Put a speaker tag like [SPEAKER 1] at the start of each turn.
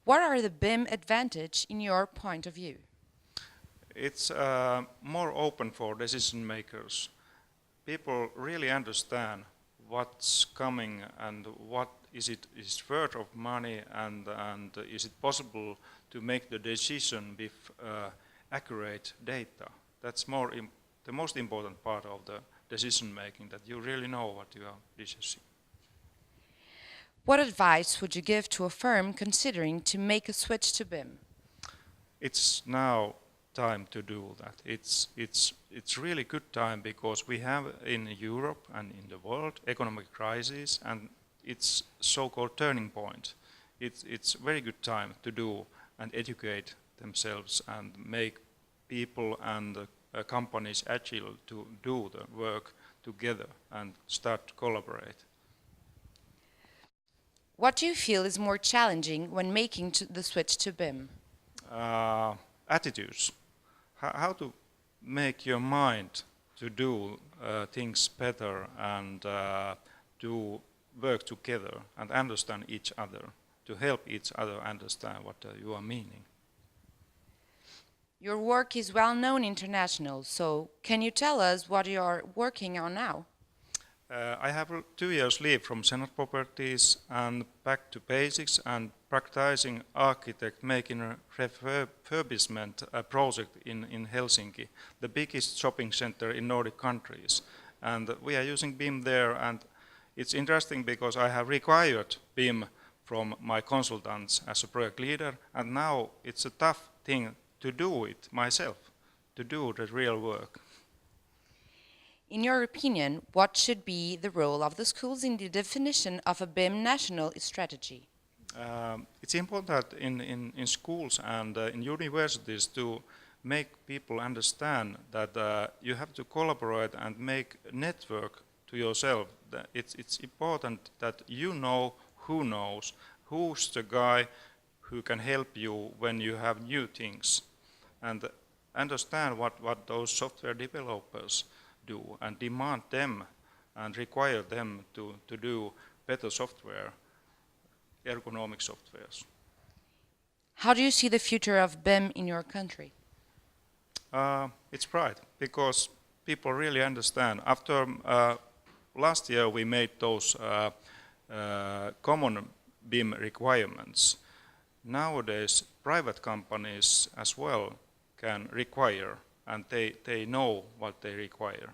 [SPEAKER 1] What are the BIM advantage in your point of view?
[SPEAKER 2] It's more open for decision makers. People really understand what's coming and what is it is worth of money, and is it possible to make the decision with accurate data. That's the most important part of the decision making, that you really know what you are deciding.
[SPEAKER 1] What advice would you give to a firm considering to make a switch to BIM?
[SPEAKER 2] It's now time to do that. It's really good time, because we have in Europe and in the world economic crisis, and it's so-called turning point. It's very good time to do and educate themselves and make people and companies agile to do the work together and start to collaborate.
[SPEAKER 1] What do you feel is more challenging when making the switch to BIM?
[SPEAKER 2] Attitudes. How to make your mind to do things better and to work together and understand each other, to help each other understand what you are meaning.
[SPEAKER 1] Your work is well known international, so can you tell us what you are working on now?
[SPEAKER 2] I have 2 years leave from Senate Properties and back to basics and practicing architect, making a refurbishment project in Helsinki, the biggest shopping center in Nordic countries. And we are using BIM there, and it's interesting because I have required BIM from my consultants as a project leader, and now it's a tough thing to do it myself, to do the real work.
[SPEAKER 1] In your opinion, what should be the role of the schools in the definition of a BIM national strategy?
[SPEAKER 2] It's important in schools and in universities to make people understand that you have to collaborate and make a network to yourself. It's important that you know who knows, who's the guy who can help you when you have new things, and understand what those software developers do and demand them and require them to do better software, ergonomic softwares.
[SPEAKER 1] How do you see the future of BIM in your country?
[SPEAKER 2] It's bright because people really understand. After last year we made those common BIM requirements. Nowadays private companies as well can require, and they know what they require.